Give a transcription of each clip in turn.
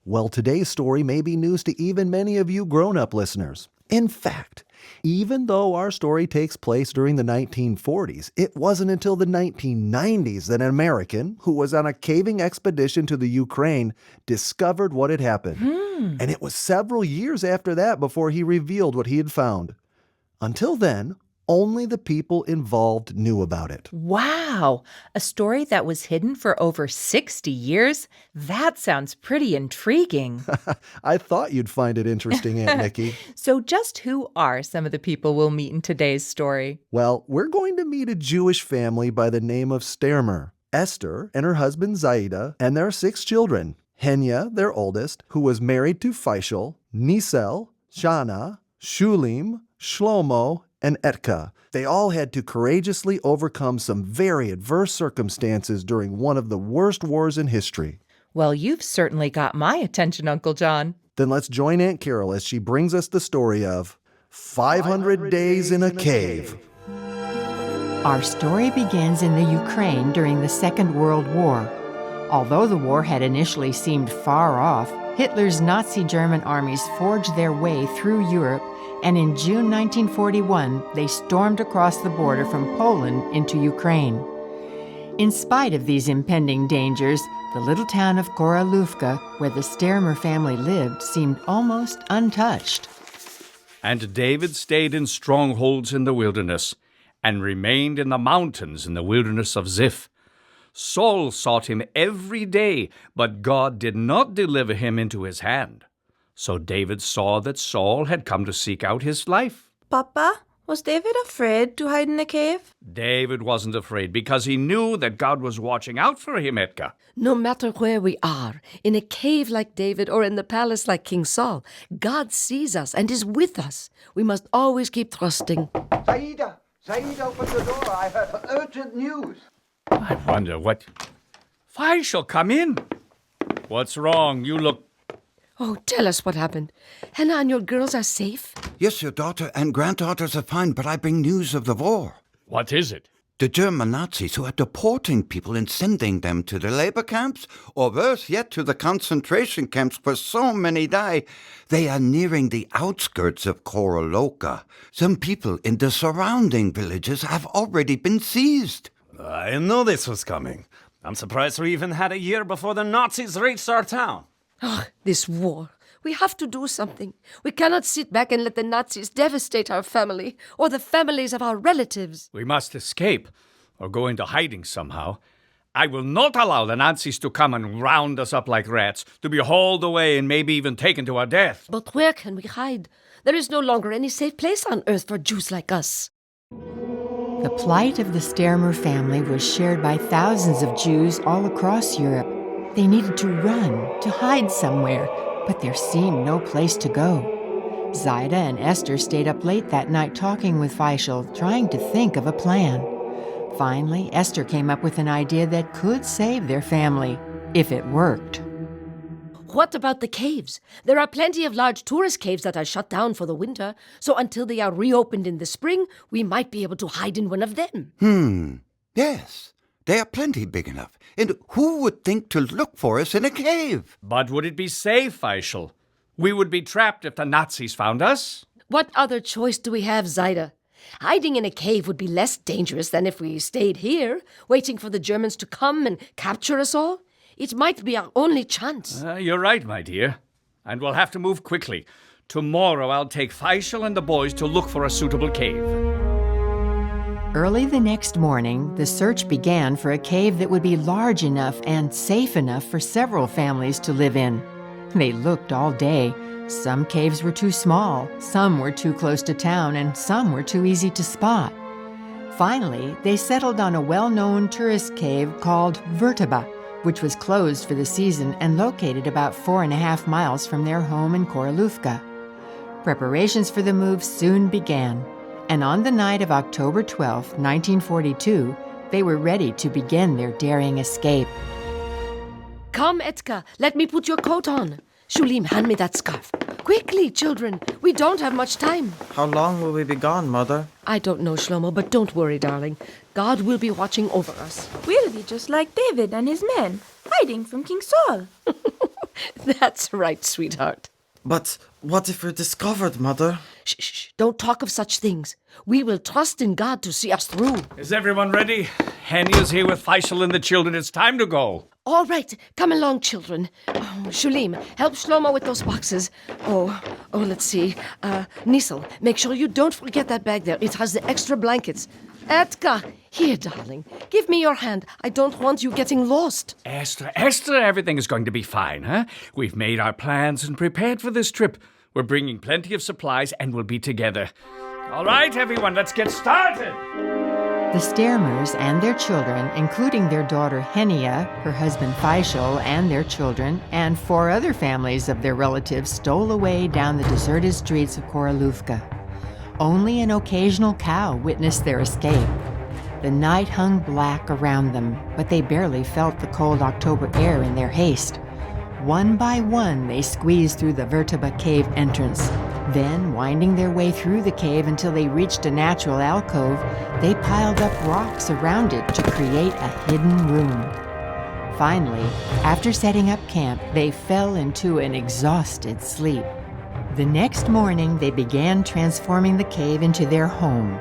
Well, today's story may be news to even many of you grown-up listeners. In fact, even though our story takes place during the 1940s, it wasn't until the 1990s that an American, who was on a caving expedition to the Ukraine, discovered what had happened. And it was several years after that before he revealed what he had found. Until then, only the people involved knew about it. Wow! A story that was hidden for over 60 years? That sounds pretty intriguing. I thought you'd find it interesting, Aunt Nikki. So just who are some of the people we'll meet in today's story? Well, we're going to meet a Jewish family by the name of Sharpener. Esther and her husband Zaida and their 6 children. Henya, their oldest, who was married to Faishal, Nisel, Shana, Shulim, Shlomo, and Etka. They all had to courageously overcome some very adverse circumstances during one of the worst wars in history. Well, you've certainly got my attention, Uncle John. Then let's join Aunt Carol as she brings us the story of 500 Days in a Cave. Our story begins in the Ukraine during the Second World War. Although the war had initially seemed far off, Hitler's Nazi German armies forged their way through Europe, and in June 1941, they stormed across the border from Poland into Ukraine. In spite of these impending dangers, the little town of Korolówka, where the Sharpener family lived, seemed almost untouched. And David stayed in strongholds in the wilderness, and remained in the mountains in the wilderness of Ziph. Saul sought him every day, but God did not deliver him into his hand. So David saw that Saul had come to seek out his life. Papa, was David afraid to hide in a cave? David wasn't afraid because he knew that God was watching out for him, Edgar. No matter where we are, in a cave like David or in the palace like King Saul, God sees us and is with us. We must always keep trusting. Zaida, open the door. I have urgent news. I wonder what... Faishal, come in. What's wrong? You look... Oh, tell us what happened. Hannah and your girls are safe? Yes, your daughter and granddaughters are fine, but I bring news of the war. What is it? The German Nazis who are deporting people and sending them to the labor camps, or worse yet, to the concentration camps where so many die. They are nearing the outskirts of Korolówka. Some people in the surrounding villages have already been seized. I know this was coming. I'm surprised we even had a year before the Nazis reached our town. Oh, this war. We have to do something. We cannot sit back and let the Nazis devastate our family or the families of our relatives. We must escape or go into hiding somehow. I will not allow the Nazis to come and round us up like rats, to be hauled away and maybe even taken to our death. But where can we hide? There is no longer any safe place on earth for Jews like us. The plight of the Sharpener family was shared by thousands of Jews all across Europe. They needed to run, to hide somewhere, but there seemed no place to go. Zaida and Esther stayed up late that night talking with Faishal, trying to think of a plan. Finally, Esther came up with an idea that could save their family, if it worked. What about the caves? There are plenty of large tourist caves that are shut down for the winter, so until they are reopened in the spring, we might be able to hide in one of them. Yes, they are plenty big enough. And who would think to look for us in a cave? But would it be safe, Faishal? We would be trapped if the Nazis found us. What other choice do we have, Zaida? Hiding in a cave would be less dangerous than if we stayed here, waiting for the Germans to come and capture us all. It might be our only chance. You're right, my dear. And we'll have to move quickly. Tomorrow I'll take Faishal and the boys to look for a suitable cave. Early the next morning, the search began for a cave that would be large enough and safe enough for several families to live in. They looked all day. Some caves were too small, some were too close to town, and some were too easy to spot. Finally, they settled on a well-known tourist cave called Verteba, which was closed for the season and located about 4.5 miles from their home in Korolówka. Preparations for the move soon began, and on the night of October 12, 1942, they were ready to begin their daring escape. Come, Etka, let me put your coat on. Shulim, hand me that scarf. Quickly, children, we don't have much time. How long will we be gone, Mother? I don't know, Shlomo, but don't worry, darling. God will be watching over us. We'll be just like David and his men. hiding from King Saul. That's right, sweetheart. But what if we're discovered, Mother? Shh, don't talk of such things. We will trust in God to see us through. Is everyone ready? Henny is here with Faisal and the children. It's time to go. All right, come along, children. Oh, Shulim, help Shlomo with those boxes. Oh, let's see. Nisel, make sure you don't forget that bag there. It has the extra blankets. Edgar, here, darling. Give me your hand. I don't want you getting lost. Esther, everything is going to be fine, huh? We've made our plans and prepared for this trip. We're bringing plenty of supplies and we'll be together. All right, everyone, let's get started. The Sharpeners and their children, including their daughter Henia, her husband Faisal, and their children, and 4 other families of their relatives stole away down the deserted streets of Koroluvka. Only an occasional cow witnessed their escape. The night hung black around them, but they barely felt the cold October air in their haste. One by one, they squeezed through the Vertebra cave entrance. Then, winding their way through the cave until they reached a natural alcove, they piled up rocks around it to create a hidden room. Finally, after setting up camp, they fell into an exhausted sleep. The next morning, they began transforming the cave into their home.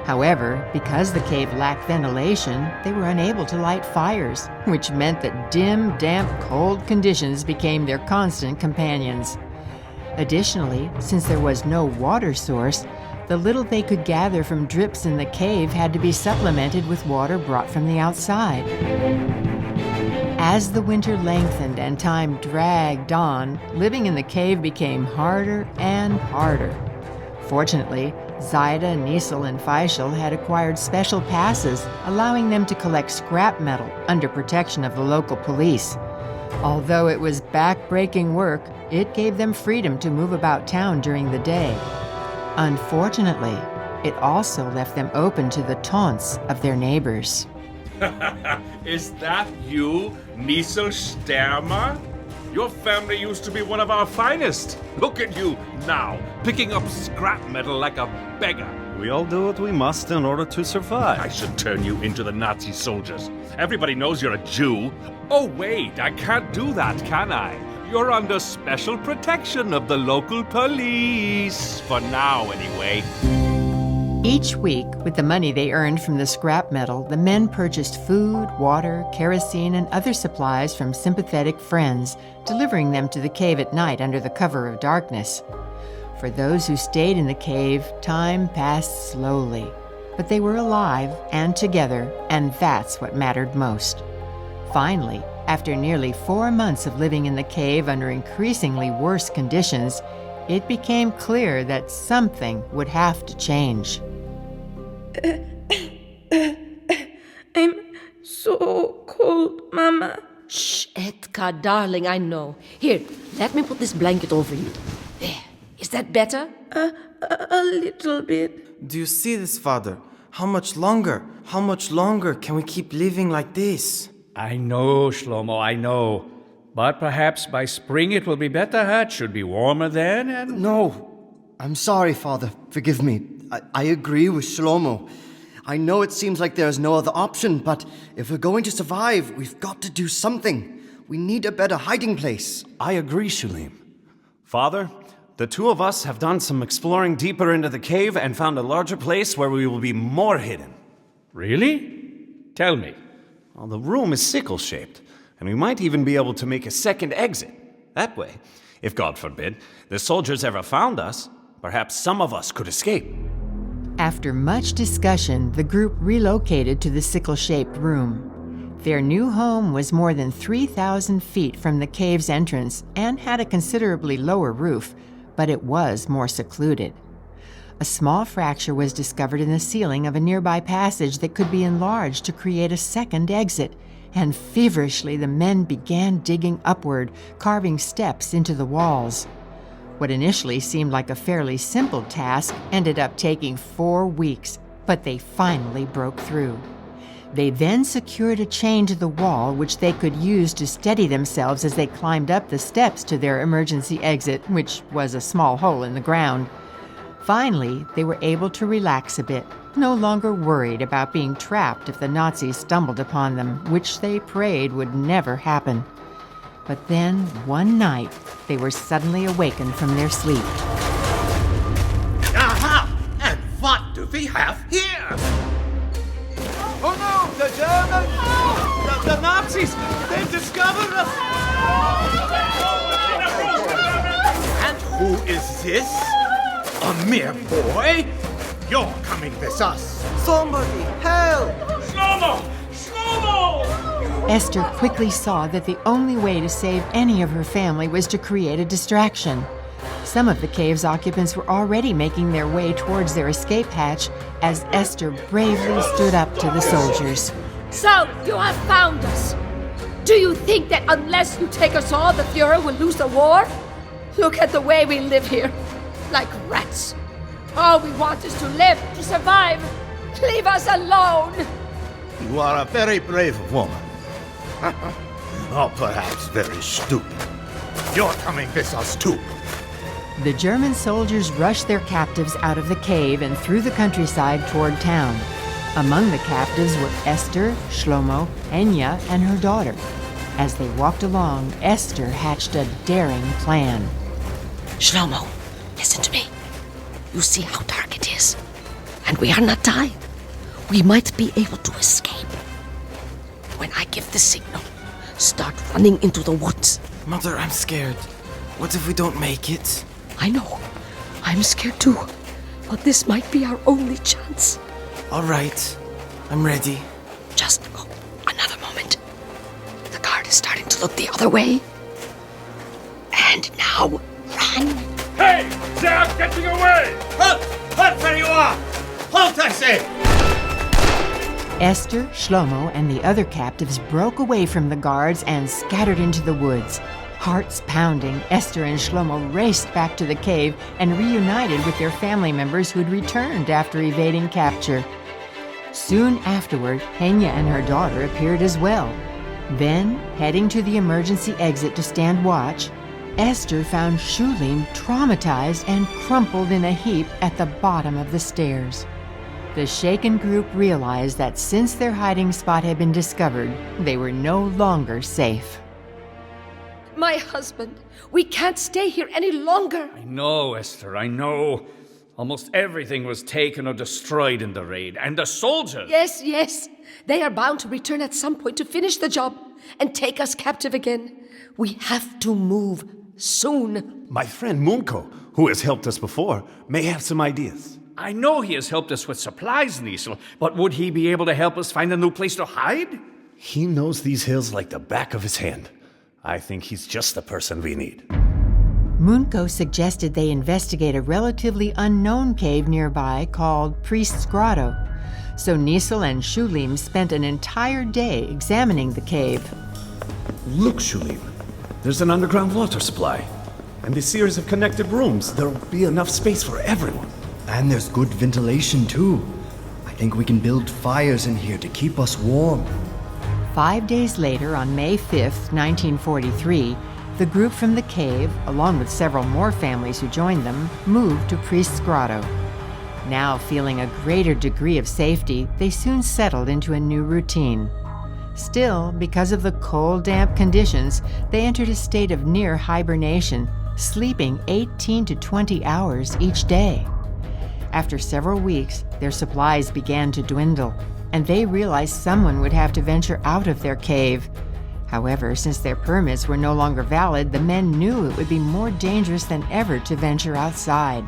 However, because the cave lacked ventilation, they were unable to light fires, which meant that dim, damp, cold conditions became their constant companions. Additionally, since there was no water source, the little they could gather from drips in the cave had to be supplemented with water brought from the outside. As the winter lengthened and time dragged on, living in the cave became harder and harder. Fortunately, Zaida, Nisel, and Faisal had acquired special passes, allowing them to collect scrap metal under protection of the local police. Although it was back-breaking work, it gave them freedom to move about town during the day. Unfortunately, it also left them open to the taunts of their neighbors. Is that you, Nisel Stermer? Your family used to be one of our finest. Look at you now, picking up scrap metal like a beggar. We all do what we must in order to survive. I should turn you into the Nazi soldiers. Everybody knows you're a Jew. Oh, wait, I can't do that, can I? You're under special protection of the local police. For now, anyway. Each week, with the money they earned from the scrap metal, the men purchased food, water, kerosene, and other supplies from sympathetic friends, delivering them to the cave at night under the cover of darkness. For those who stayed in the cave, time passed slowly. But they were alive and together, and that's what mattered most. Finally, after nearly 4 months of living in the cave under increasingly worse conditions, it became clear that something would have to change. I'm so cold, Mama. Shh, Edgar, darling, I know. Here, let me put this blanket over you. There. Is that better? A little bit. Do you see this, Father? How much longer? How much longer can we keep living like this? I know, Shlomo, I know. But perhaps by spring it will be better, huh? It should be warmer then, and... No. I'm sorry, Father. Forgive me. I agree with Shlomo. I know it seems like there is no other option, but if we're going to survive, we've got to do something. We need a better hiding place. I agree, Shulim. Father, the 2 of us have done some exploring deeper into the cave and found a larger place where we will be more hidden. Really? Tell me. Well, the room is sickle-shaped, and we might even be able to make a second exit. That way, if God forbid, the soldiers ever found us, perhaps some of us could escape. After much discussion, the group relocated to the sickle-shaped room. Their new home was more than 3,000 feet from the cave's entrance and had a considerably lower roof, but it was more secluded. A small fracture was discovered in the ceiling of a nearby passage that could be enlarged to create a second exit, and feverishly the men began digging upward, carving steps into the walls. What initially seemed like a fairly simple task ended up taking 4 weeks, but they finally broke through. They then secured a chain to the wall which they could use to steady themselves as they climbed up the steps to their emergency exit, which was a small hole in the ground. Finally, they were able to relax a bit, no longer worried about being trapped if the Nazis stumbled upon them, which they prayed would never happen. But then, one night, they were suddenly awakened from their sleep. Aha! And what do we have here? Oh no! The Germans! The Nazis! They've discovered us! And who is this? A mere boy? You're coming with us. Somebody, help! Esther quickly saw that the only way to save any of her family was to create a distraction. Some of the cave's occupants were already making their way towards their escape hatch as Esther bravely stood up to the soldiers. So, you have found us. Do you think that unless you take us all, the Fuhrer will lose the war? Look at the way we live here. Like rats. All we want is to live, to survive. Leave us alone. You are a very brave woman. Or perhaps very stupid. You're coming with us too. The German soldiers rushed their captives out of the cave and through the countryside toward town. Among the captives were Esther, Shlomo, Enya, and her daughter. As they walked along, Esther hatched a daring plan. Shlomo, listen to me. You see how dark it is. And we are not dying. We might be able to escape. When I give the signal, start running into the woods. Mother, I'm scared. What if we don't make it? I know. I'm scared too. But this might be our only chance. All right. I'm ready. Just another moment. The guard is starting to look the other way. And now, run. Hey! They're getting away! Halt! Halt where you are! Halt, I say! Esther, Shlomo, and the other captives broke away from the guards and scattered into the woods. Hearts pounding, Esther and Shlomo raced back to the cave and reunited with their family members who had returned after evading capture. Soon afterward, Henya and her daughter appeared as well. Then, heading to the emergency exit to stand watch, Esther found Shulim traumatized and crumpled in a heap at the bottom of the stairs. The shaken group realized that since their hiding spot had been discovered, they were no longer safe. My husband, we can't stay here any longer. I know, Esther, I know. Almost everything was taken or destroyed in the raid, and the soldiers... Yes. They are bound to return at some point to finish the job and take us captive again. We have to move soon. My friend Munko, who has helped us before, may have some ideas. I know he has helped us with supplies, Niesel, but would he be able to help us find a new place to hide? He knows these hills like the back of his hand. I think he's just the person we need. Munko suggested they investigate a relatively unknown cave nearby called Priest's Grotto. So Niesel and Shulim spent an entire day examining the cave. Look, Shulim. There's an underground water supply. And a series of connected rooms. There'll be enough space for everyone. And there's good ventilation, too. I think we can build fires in here to keep us warm. 5 days later, on May 5th, 1943, the group from the cave, along with several more families who joined them, moved to Priest's Grotto. Now feeling a greater degree of safety, they soon settled into a new routine. Still, because of the cold, damp conditions, they entered a state of near hibernation, sleeping 18 to 20 hours each day. After several weeks, their supplies began to dwindle, and they realized someone would have to venture out of their cave. However, since their permits were no longer valid, the men knew it would be more dangerous than ever to venture outside.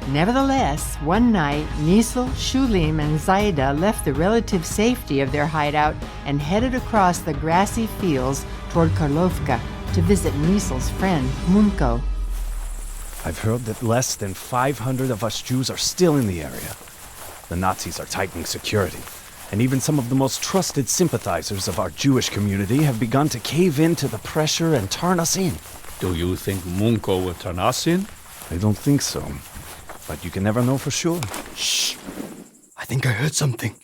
Nevertheless, one night, Niesel, Shulim, and Zaida left the relative safety of their hideout and headed across the grassy fields toward Karlovka to visit Niesel's friend, Munko. I've heard that less than 500 of us Jews are still in the area. The Nazis are tightening security, and even some of the most trusted sympathizers of our Jewish community have begun to cave in to the pressure and turn us in. Do you think Munko will turn us in? I don't think so, but you can never know for sure. Shh! I think I heard something.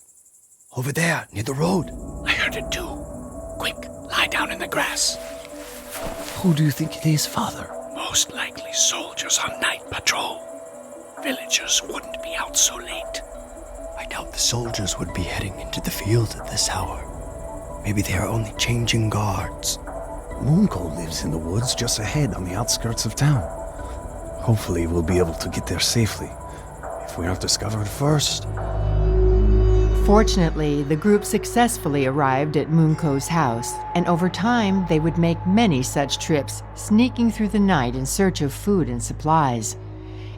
Over there, near the road. I heard it too. Quick, lie down in the grass. Who do you think it is, Father? Most likely soldiers on night patrol. Villagers wouldn't be out so late. I I doubt the soldiers would be heading into the field at this hour. Maybe they are only changing guards. Moonco lives in the woods just ahead on the outskirts of town. Hopefully we'll be able to get there safely, if we aren't discovered first. Fortunately, the group successfully arrived at Moonco's house, and over time they would make many such trips, sneaking through the night in search of food and supplies.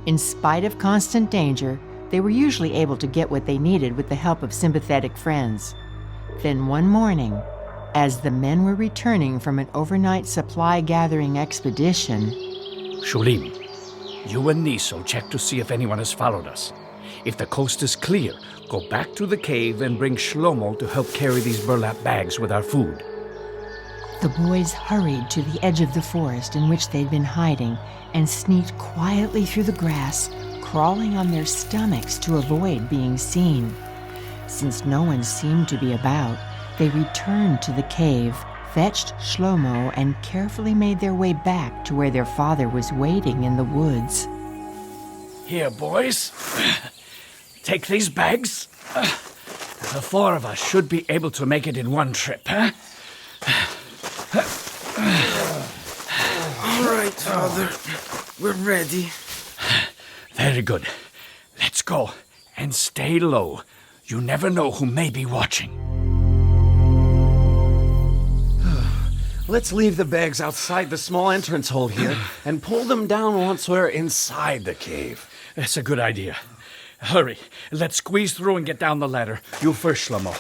In spite of constant danger, they were usually able to get what they needed with the help of sympathetic friends. Then one morning, as the men were returning from an overnight supply-gathering expedition... Shulim, you and Niso check to see if anyone has followed us. If the coast is clear, go back to the cave and bring Shlomo to help carry these burlap bags with our food. The boys hurried to the edge of the forest in which they'd been hiding and sneaked quietly through the grass, crawling on their stomachs to avoid being seen. Since no one seemed to be about, they returned to the cave, fetched Shlomo, and carefully made their way back to where their father was waiting in the woods. Here, boys. Take these bags. The four of us should be able to make it in one trip, huh? All right, Father. We're ready. Very good. Let's go. And stay low. You never know who may be watching. Let's leave the bags outside the small entrance hole here and pull them down once we're inside the cave. That's a good idea. Hurry. Let's squeeze through and get down the ladder. You first, Shlomo.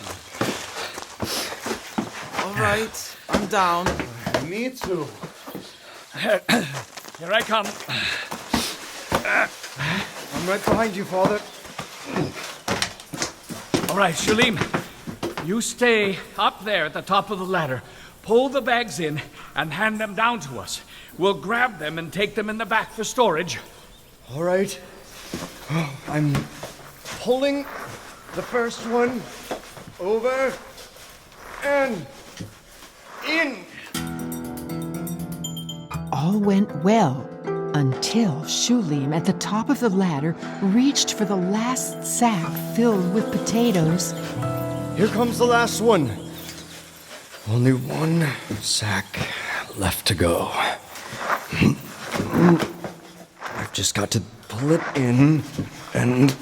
All right, I'm down. Me too. Here I come. I'm right behind you, Father. All right, Shulim. You stay up there at the top of the ladder. Pull the bags in and hand them down to us. We'll grab them and take them in the back for storage. All right. I'm pulling the first one over and in. All went well until Shulim, at the top of the ladder, reached for the last sack filled with potatoes. Here comes the last one. Only one sack left to go. I've just got to pull it in and...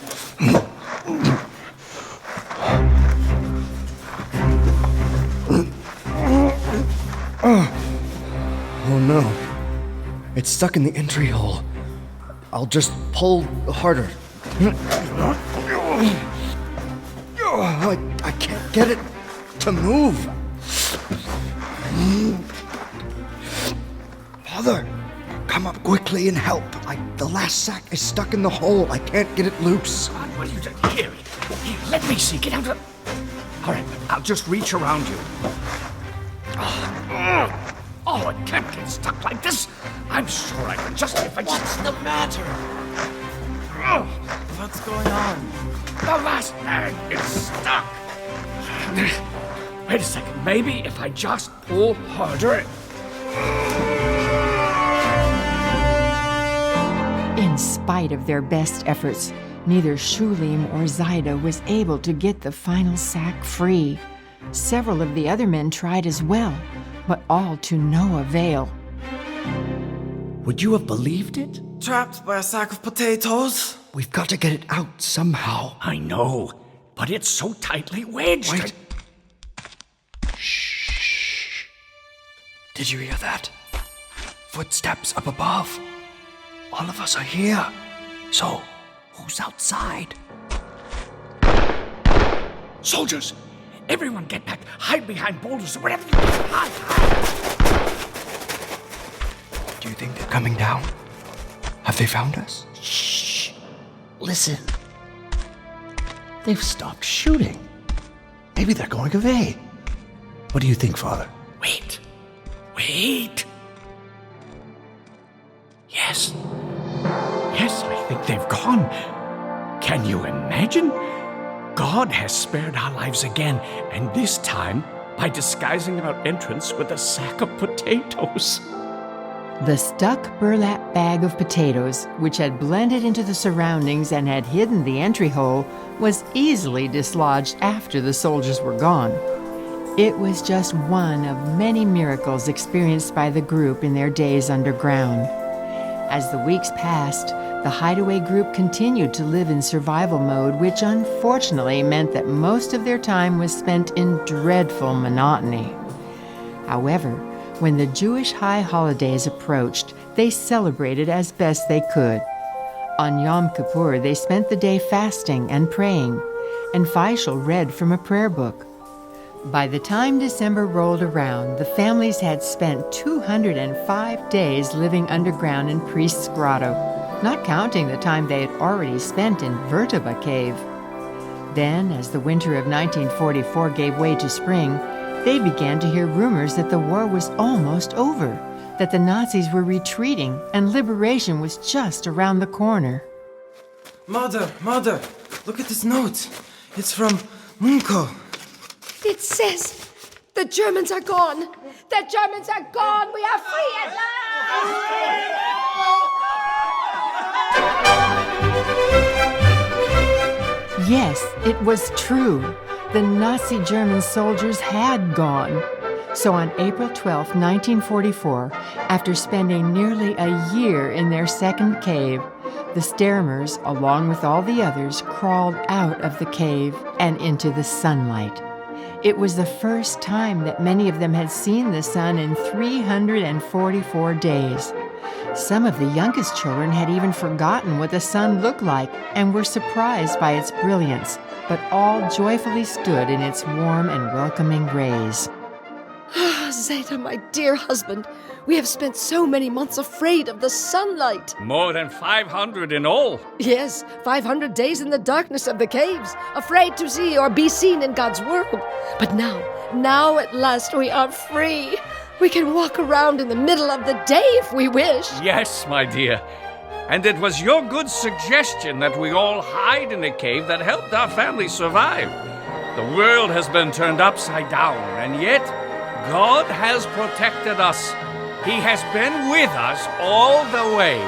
Oh no. It's stuck in the entry hole. I'll just pull harder. I can't get it to move. Father, come up quickly and help. The last sack is stuck in the hole. I can't get it loose. God, what are you doing? Here, let me see. Get out of... All right, I'll just reach around you. Oh, it can't get stuck like this. I'm sure I can just... What's the matter? What's going on? The last bag is stuck. Wait a second. Maybe if I just pull harder... In spite of their best efforts, neither Shulim or Zaida was able to get the final sack free. Several of the other men tried as well, but all to no avail. Would you have believed it? Trapped by a sack of potatoes? We've got to get it out somehow. I know, but it's so tightly wedged. Wait. Shh. Did you hear that? Footsteps up above. All of us are here. So, who's outside? Soldiers! Everyone get back! Hide behind boulders or whatever you do! Hide! Do you think they're coming down? Have they found us? Shh! Listen. They've stopped shooting. Maybe they're going away. What do you think, Father? Wait! Yes, I think they've gone. Can you imagine? God has spared our lives again, and this time by disguising our entrance with a sack of potatoes. The stuck burlap bag of potatoes, which had blended into the surroundings and had hidden the entry hole, was easily dislodged after the soldiers were gone. It was just one of many miracles experienced by the group in their days underground. As the weeks passed, the hideaway group continued to live in survival mode, which unfortunately meant that most of their time was spent in dreadful monotony. However, when the Jewish high holidays approached, they celebrated as best they could. On Yom Kippur, they spent the day fasting and praying, and Faishal read from a prayer book. By the time December rolled around, the families had spent 205 days living underground in Priest's Grotto, not counting the time they had already spent in Vertebra Cave. Then, as the winter of 1944 gave way to spring, they began to hear rumors that the war was almost over, that the Nazis were retreating, and liberation was just around the corner. Mother, look at this note. It's from Munko. It says, the Germans are gone. The Germans are gone. We are free at last. Yes, it was true. The Nazi German soldiers had gone. So on April 12, 1944, after spending nearly a year in their second cave, the Sharpeners, along with all the others, crawled out of the cave and into the sunlight. It was the first time that many of them had seen the sun in 344 days. Some of the youngest children had even forgotten what the sun looked like and were surprised by its brilliance, but all joyfully stood in its warm and welcoming rays. Zeta, my dear husband, we have spent so many months afraid of the sunlight. More than 500 in all. Yes, 500 days in the darkness of the caves, afraid to see or be seen in God's world. But now at last we are free. We can walk around in the middle of the day if we wish. Yes, my dear. And it was your good suggestion that we all hide in a cave that helped our family survive. The world has been turned upside down, and yet God has protected us. He has been with us all the way.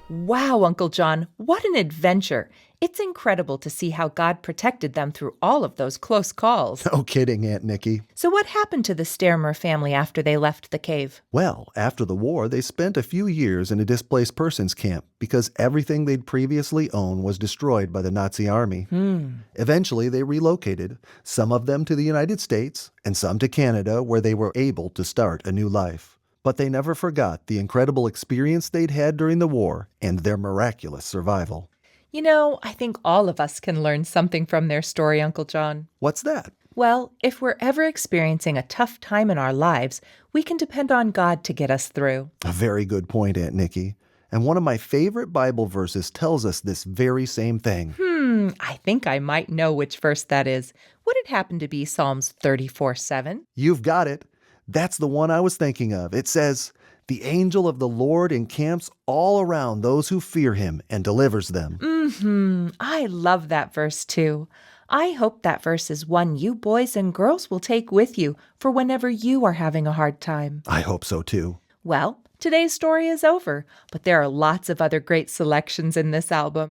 Wow, Uncle John, what an adventure. It's incredible to see how God protected them through all of those close calls. No kidding, Aunt Nikki. So what happened to the Sharpener family after they left the cave? Well, after the war, they spent a few years in a displaced persons camp because everything they'd previously owned was destroyed by the Nazi army. Eventually, they relocated, some of them to the United States and some to Canada, where they were able to start a new life. But they never forgot the incredible experience they'd had during the war and their miraculous survival. You know, I think all of us can learn something from their story, Uncle John. What's that? Well, if we're ever experiencing a tough time in our lives, we can depend on God to get us through. A very good point, Aunt Nikki. And one of my favorite Bible verses tells us this very same thing. I think I might know which verse that is. Would it happen to be Psalms 34:7? You've got it. That's the one I was thinking of. It says, "The angel of the Lord encamps all around those who fear him and delivers them." I love that verse too. I hope that verse is one you boys and girls will take with you for whenever you are having a hard time. I hope so too. Well, today's story is over, but there are lots of other great selections in this album.